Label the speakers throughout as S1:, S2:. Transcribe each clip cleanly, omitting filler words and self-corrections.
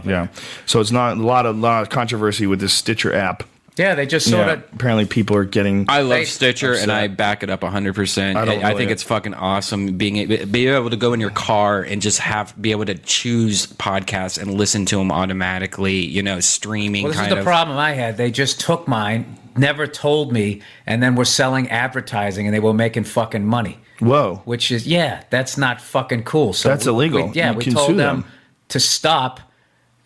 S1: Yeah. So it's not a lot of controversy with this Stitcher app.
S2: Yeah, they just sort of...
S1: Apparently people are getting...
S3: I love Stitcher, and I back it up 100%. I think it's fucking awesome being able to go in your car and just be able to choose podcasts and listen to them automatically, you know, streaming.
S2: Well, this is the problem I had. They just took mine, never told me, and then were selling advertising, and they were making fucking money.
S1: Whoa.
S2: Which is, that's not fucking cool. So
S1: that's illegal.
S2: We told them to stop.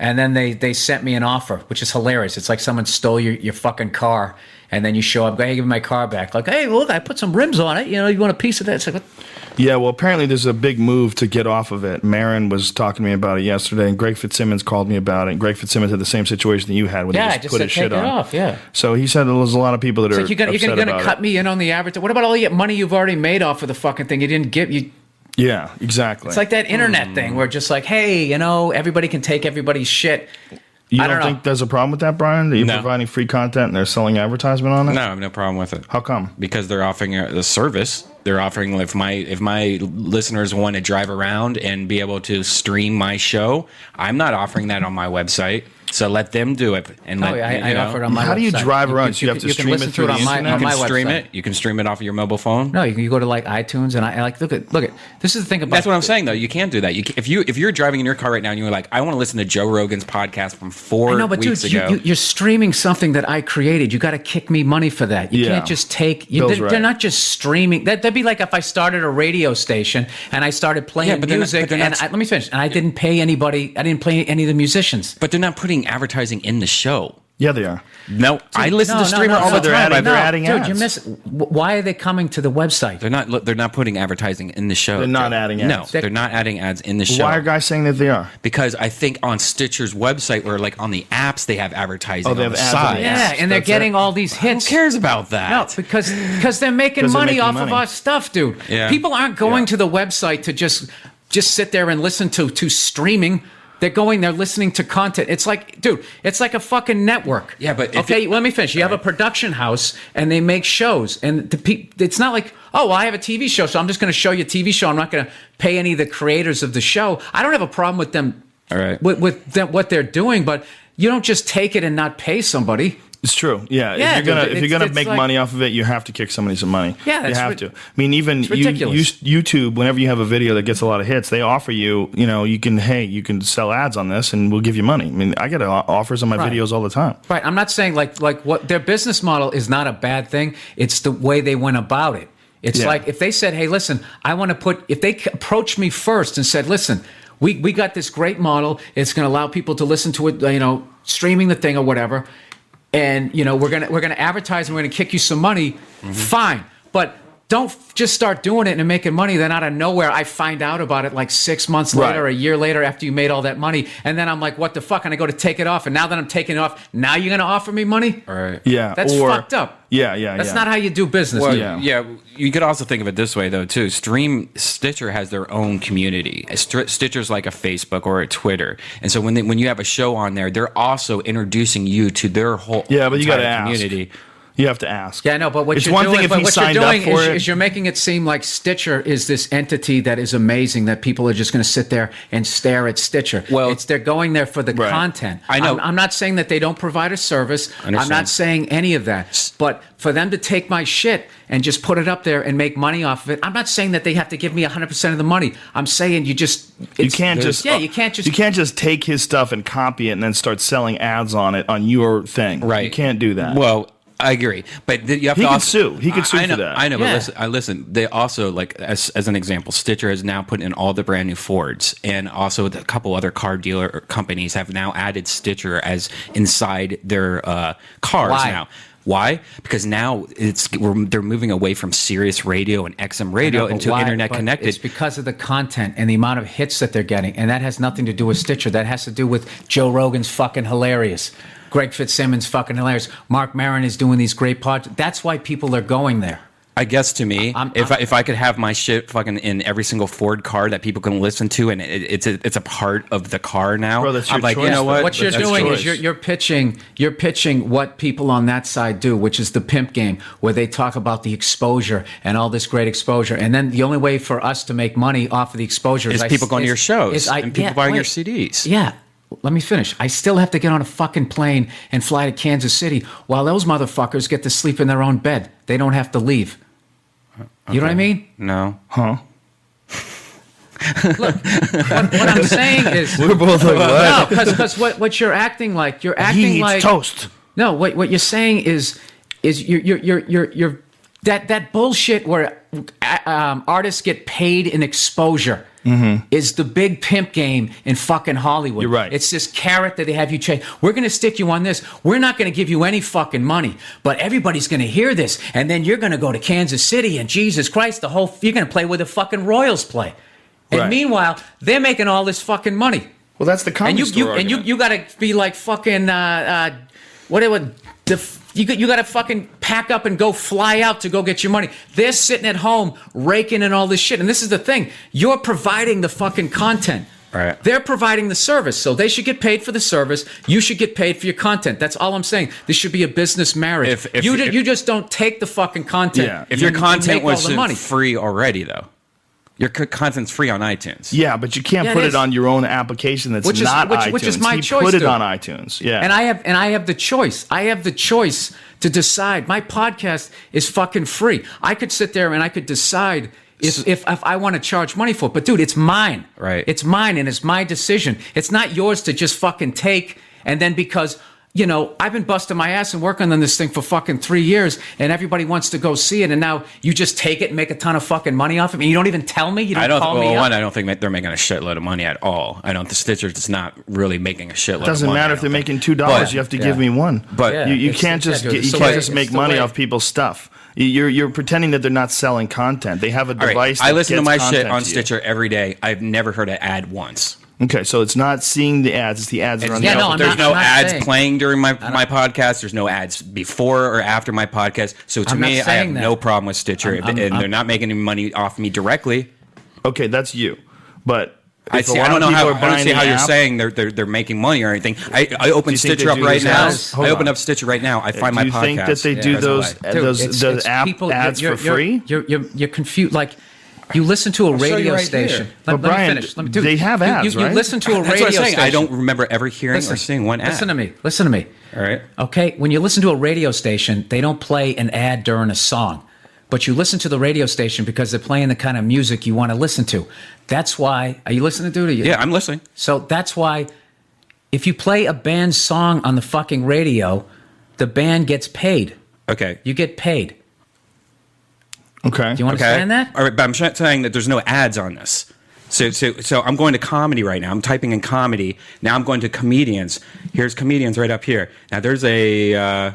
S2: And then they sent me an offer, which is hilarious. It's like someone stole your fucking car, and then you show up, hey, give me my car back. Like, hey, look, I put some rims on it. You know, you want a piece of that? It's like, what?
S1: Yeah, well, apparently there's a big move to get off of it. Marin was talking to me about it yesterday, and Greg Fitzsimmons called me about it. And Greg Fitzsimmons had the same situation that you had when he just put his shit on.
S2: Off, yeah.
S1: So he said there's a lot of people that are upset about it. You're going to
S2: cut me in on the advertising. What about all the money you've already made off of the fucking thing? You didn't give you.
S1: Yeah, exactly.
S2: It's like that internet thing where just like, hey, you know, everybody can take everybody's shit.
S1: You don't think there's a problem with that, Brian? That you're providing free content and they're selling advertisement on it?
S3: No, I have no problem with it.
S1: How come?
S3: Because they're offering a service. They're offering, if my listeners want to drive around and be able to stream my show, I'm not offering that on my website. So let them do it. And
S2: I offer it on my website.
S1: How do you drive around? So you have to stream it through the internet?
S3: You can stream it. You can stream it off of your mobile phone.
S2: No, you go to like iTunes and I like look at. This is the thing about.
S3: That's what I'm saying though. You can't do that. If you're driving in your car right now and you're like, I want to listen to Joe Rogan's podcast from 4 weeks ago.
S2: You're streaming something that I created. You got to kick me money for that. You can't just take. They're not just streaming. That'd be like if I started a radio station and I started playing music. Let me finish. And I didn't pay anybody. I didn't play any of the musicians.
S3: But they're not putting advertising in the show.
S1: Yeah, they are.
S3: No, I listen to streamer all the time.
S1: They're adding ads.
S2: Dude, you miss. Why are they coming to the website?
S3: They're not putting advertising in the show.
S1: They're not adding ads.
S3: No, they're not adding ads in the show.
S1: Why are guys saying that they are?
S3: Because I think on Stitcher's website or like on the apps they have advertising
S1: they
S3: on
S1: have
S3: the
S1: ads
S3: side.
S2: Yeah, and they're getting all these hits.
S3: Who cares about that?
S2: No, because they're making money off of our stuff, dude.
S3: Yeah.
S2: People aren't going to the website to just sit there and listen to streaming. They're listening to content. It's like, dude, it's like a fucking network.
S3: Yeah, but
S2: let me finish. You have a production house and they make shows, and it's not like, oh, well, I have a TV show, so I'm just going to show you a TV show. I'm not going to pay any of the creators of the show. I don't have a problem with them,
S3: all right,
S2: with them, what they're doing, but you don't just take it and not pay somebody.
S1: It's true. Yeah. If you're gonna make money off of it, you have to kick somebody some money.
S2: Yeah,
S1: you have to. I mean, even YouTube, whenever you have a video that gets a lot of hits, they offer you, you can sell ads on this, and we'll give you money. I mean, I get offers on my videos all the time.
S2: Right. I'm not saying like what their business model is not a bad thing. It's the way they went about it. It's like if they said, hey, listen, if they approached me first and said, listen, we got this great model. It's going to allow people to listen to it, streaming the thing or whatever. And we're gonna advertise and we're gonna kick you some money. Fine, but don't just start doing it and making money. Then out of nowhere, I find out about it like 6 months later, a year later, after you made all that money, and then I'm like, what the fuck? And I go to take it off, and now that I'm taking it off, now you're gonna offer me money?
S3: All right.
S1: Yeah,
S2: that's fucked up.
S1: Yeah.
S2: That's not how you do business.
S3: Well, yeah. You could also think of it this way though too. Stitcher has their own community. Stitcher's like a Facebook or a Twitter, and so when you have a show on there, they're also introducing you to their whole
S1: but you got to
S3: community.
S1: Ask. You have to ask.
S2: Yeah, no, but what you're doing is you're making it seem like Stitcher is this entity that is amazing, that people are just going to sit there and stare at Stitcher. Well, they're going there for the content.
S3: I know.
S2: I'm not saying that they don't provide a service. I'm not saying any of that. But for them to take my shit and just put it up there and make money off of it, I'm not saying that they have to give me 100% of the money. I'm saying you can't just
S1: take his stuff and copy it and then start selling ads on it on your thing.
S3: Right.
S1: You can't do that.
S3: Well, I agree, but you have
S1: he
S3: to
S1: could sue. He could sue for that.
S3: I know, but listen. They also, like as an example, Stitcher has now put in all the brand new Fords, and also a couple other car dealer companies have now added Stitcher as inside their cars now. Why? Because now they're moving away from Sirius Radio and XM Radio into internet connected.
S2: It's because of the content and the amount of hits that they're getting, and that has nothing to do with Stitcher. That has to do with Joe Rogan's fucking hilarious. Greg Fitzsimmons fucking hilarious. Mark Maron is doing these great podcasts. That's why people are going there.
S3: I guess to me, if I could have my shit fucking in every single Ford car that people can listen to, and it's a part of the car now.
S1: Bro, that's your
S3: I'm like,
S1: choice.
S3: you know what?
S2: What you're doing is you're pitching what people on that side do, which is the pimp game, where they talk about the exposure and all this great exposure, and then the only way for us to make money off of the exposure
S3: is people going to your shows and people buying your CDs.
S2: Yeah. let me finish. I still have to get on a fucking plane and fly to Kansas City while those motherfuckers get to sleep in their own bed. They don't have to leave. You know what I mean?
S3: No.
S1: Huh?
S2: Look, what I'm saying is...
S1: We're both like, what?
S2: No, because what you're acting like... You're acting
S1: he eats
S2: like...
S1: toast.
S2: No, what you're saying is you're that bullshit where artists get paid in exposure is the big pimp game in fucking Hollywood.
S1: You're right.
S2: It's this carrot that they have you chase. We're going to stick you on this. We're not going to give you any fucking money, but everybody's going to hear this, and then you're going to go to Kansas City, and Jesus Christ, you're going to play where the fucking Royals play. And
S1: Right.
S2: Meanwhile, they're making all this fucking money.
S1: Well, that's the comedy store argument.
S2: You got to be like fucking you got to fucking pack up and go fly out to go get your money. They're sitting at home raking in all this shit. And this is the thing. You're providing the fucking content.
S3: Right.
S2: They're providing the service. So they should get paid for the service. You should get paid for your content. That's all I'm saying. This should be a business marriage. You just don't take the fucking content.
S1: Yeah.
S3: If your content was
S2: money.
S3: free already, though. Your content's free on iTunes.
S1: Yeah, but you can't put it on your own application that's not iTunes.
S2: Which is my choice.
S1: Put it on iTunes. Yeah.
S2: And I have the choice. I have the choice to decide. My podcast is fucking free. I could sit there and I could decide if I want to charge money for it. But dude, it's mine.
S3: Right.
S2: It's mine and it's my decision. It's not yours to just fucking take and then because I've been busting my ass and working on this thing for fucking 3 years, and everybody wants to go see it, and now you just take it and make a ton of fucking money off of it. And you don't even tell me. You don't call me up.
S3: I don't think they're making a shitload of money at all. I don't. The Stitcher's not really making a shitload. It
S1: doesn't
S3: of money,
S1: matter if they're making $2. You have to give me one.
S3: But
S1: you can't just make money off people's stuff. You're pretending that they're not selling content. They have a device.
S3: I listen to my shit on
S1: to
S3: Stitcher every day. I've never heard an ad once.
S1: Okay, so it's not seeing the ads; it's the ads that are on the
S2: no,
S3: There's no ads
S2: saying.
S3: playing during my podcast. There's no ads before or after my podcast. So to me, I have no problem with Stitcher, and they're not making any money off me directly.
S1: Okay, that's you, but
S3: I see. I don't see how you're saying they're making money or anything. I open Stitcher up right now. I open up Stitcher right now. I find my podcast.
S1: Do you think that they do those app ads for free?
S2: You're confused. Like you listen to a radio station.
S1: But Brian, they have ads, right?
S2: You listen to a
S3: That's
S2: radio
S3: what I'm saying.
S2: station.
S3: I don't remember ever hearing or seeing one ad.
S2: Listen to me.
S3: All right.
S2: Okay, when you listen to a radio station, they don't play an ad during a song. But you listen to the radio station because they're playing the kind of music you want to listen to. That's why. Are you listening to it?
S3: Yeah, I'm listening.
S2: So that's why if you play a band song on the fucking radio, the band gets paid.
S3: Okay.
S2: You get paid.
S1: Okay.
S2: Do you understand that?
S3: All right, but I'm saying that there's no ads on this. So I'm going to comedy right now. I'm typing in comedy. Now I'm going to comedians. Here's comedians right up here. Now there's a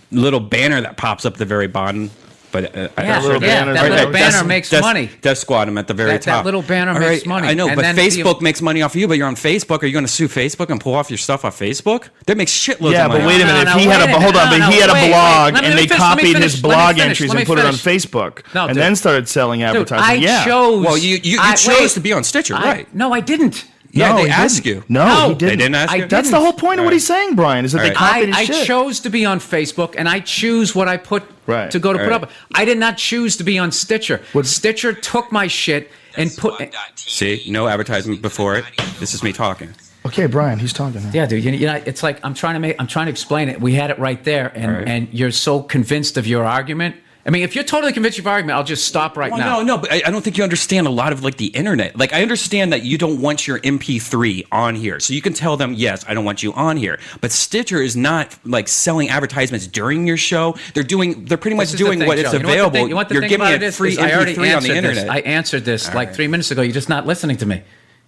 S3: little banner that pops up at the very bottom. But
S2: that little banner makes money.
S3: Death Squad, I'm at the very top.
S2: That little banner makes money.
S3: I know, but Facebook makes money off of you, but you're on Facebook. Are you going to sue Facebook and pull off your stuff off Facebook? That makes shitloads of money.
S1: Yeah, but wait a minute. If he had a blog and they copied his blog entries and put it on Facebook and then started selling advertising.
S2: I chose.
S3: Well, you chose to be on Stitcher, right?
S2: No, I didn't.
S3: Yeah, they asked you.
S1: No, he didn't.
S3: They didn't ask you?
S1: That's the whole point of what he's saying, Brian, is that they copied his shit.
S2: I chose to be on Facebook, and I choose what I put to go to put up. I did not choose to be on Stitcher. Stitcher took my shit and put...
S3: See, no advertisement before it. This is me talking.
S1: Okay, Brian, he's talking now.
S2: Yeah, dude. It's like I'm trying to explain it. We had it right there, and you're so convinced of your argument. I mean, if you're totally convinced of your argument, I'll just stop right now.
S3: No, but I don't think you understand a lot of the internet. I understand that you don't want your MP3 on here, so you can tell them, yes, I don't want you on here. But Stitcher is not selling advertisements during your show. They're pretty much doing what is available. You're giving it free MP3 on the internet.
S2: I answered this 3 minutes ago. You're just not listening to me.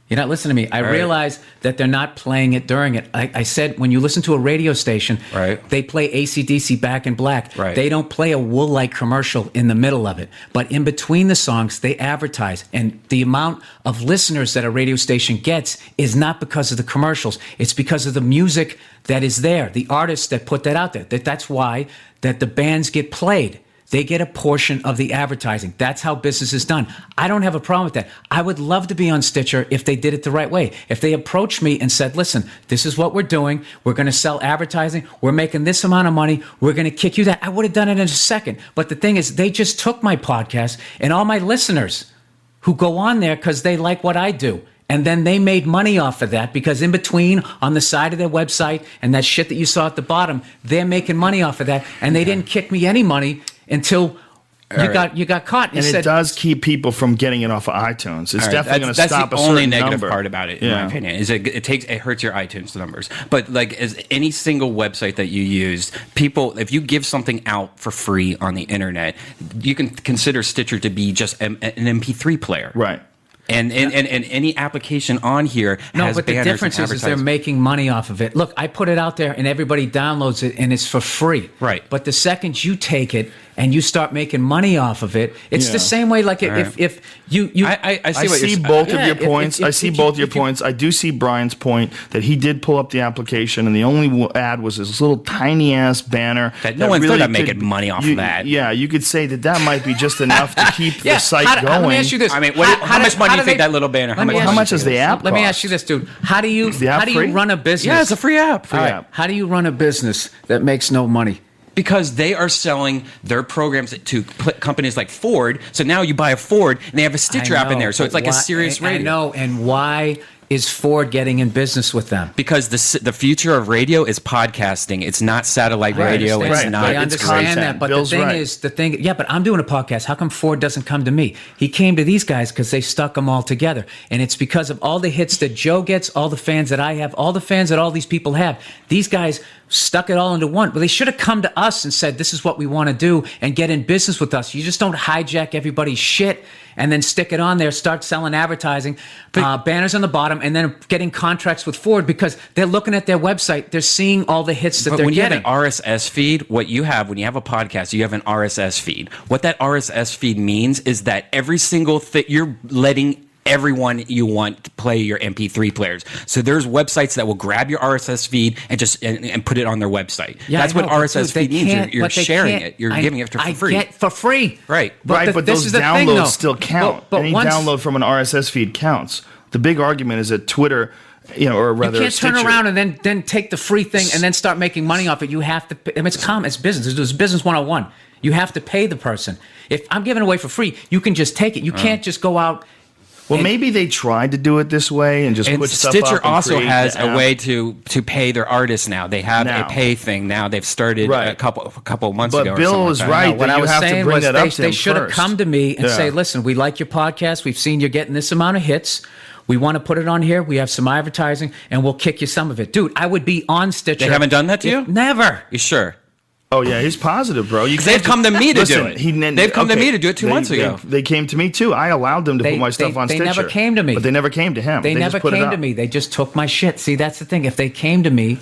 S2: You're not listening to me. I realize that they're not playing it during it. I said when you listen to a radio station, they play AC/DC Back in Black.
S3: Right.
S2: They don't play a Wool-like commercial in the middle of it. But in between the songs, they advertise. And the amount of listeners that a radio station gets is not because of the commercials. It's because of the music that is there, the artists that put that out there. That's why that the bands get played. They get a portion of the advertising. That's how business is done. I don't have a problem with that. I would love to be on Stitcher if they did it the right way. If they approached me and said, listen, this is what we're doing. We're going to sell advertising. We're making this amount of money. We're going to kick you that. I would have done it in a second. But the thing is, they just took my podcast and all my listeners who go on there because they like what I do And then they made money off of that because in between, on the side of their website and that shit that you saw at the bottom, they're making money off of that. And they didn't kick me any money until you got caught.
S1: And it does keep people from getting it off of iTunes. It's definitely going to stop a certain number.
S3: That's the only negative part about it, in my opinion, is it hurts your iTunes numbers. But like as any single website that you use, people, if you give something out for free on the internet, you can consider Stitcher to be just an MP3 player.
S1: Right.
S3: And any application on here has
S2: but the
S3: banners
S2: difference
S3: and
S2: is they're making money off of it. Look, I put it out there and everybody downloads it and it's for free.
S3: Right.
S2: But the second you take it and you start making money off of it, it's the same way. Like if you
S3: I
S1: see both of your points. I see both your points. I do see Brian's point that he did pull up the application and the only ad was this little tiny ass banner
S3: that no one really thought of making money off of that.
S1: Yeah, you could say that might be just enough to keep the site going.
S2: Let me ask you this.
S3: I mean, how much money do you think that little banner?
S1: How much is the app?
S2: Let me ask you this, dude. How do you run a business?
S3: Yeah, it's a free app.
S2: How do you run a business that makes no money?
S3: Because they are selling their programs to companies like Ford. So now you buy a Ford and they have a Stitcher app in there. So it's like a serious radio.
S2: I know. And why is Ford getting in business with them?
S3: Because the future of radio is podcasting. It's not satellite radio. It's not.
S2: I understand that, but the thing is, but I'm doing a podcast. How come Ford doesn't come to me? He came to these guys because they stuck them all together, and it's because of all the hits that Joe gets, all the fans that I have, all the fans that all these people have. These guys stuck it all into one. But they should have come to us and said, "This is what we want to do," and get in business with us. You just don't hijack everybody's shit and then stick it on there, start selling advertising, banners on the bottom, and then getting contracts with Ford because they're looking at their website. They're seeing all the hits that they're getting.
S3: When you have an RSS feed, what you have when you have a podcast, you have an RSS feed. What that RSS feed means is that every single thing, you're letting everyone you want to play your MP3 players. So there's websites that will grab your RSS feed and just and put it on their website.
S2: Yeah,
S3: that's what RSS feed means. You're sharing it. You're giving it for free.
S2: I get for free.
S3: Right.
S1: But those downloads still count. Any download from an RSS feed counts. The big argument is that Twitter, or rather,
S2: you can't turn around and then take the free thing and then start making money off it. You have to. I mean, it's business. It's business 101. You have to pay the person. If I'm giving away for free, you can just take it. You can't just go out.
S1: Well, maybe they tried to do it this way and just put stuff up.
S3: Stitcher also has a way to pay their artists now. They have a pay thing now. They've started a couple of months ago.
S1: But Bill is right.
S2: What I was saying was they should have come to me and say, "Listen, we like your podcast. We've seen you're getting this amount of hits. We want to put it on here. We have some advertising, and we'll kick you some of it." Dude, I would be on Stitcher.
S3: They haven't done that to you?
S2: Never.
S3: You sure?
S1: Oh, yeah, he's positive, bro.
S3: They've come to me to do it. They've come to me to do it 2 months ago.
S1: They came to me, too. I allowed them to put my stuff on Stitcher.
S2: They never came to me.
S1: But they never came to him.
S2: They never came to me. They just took my shit. See, that's the thing. If they came to me,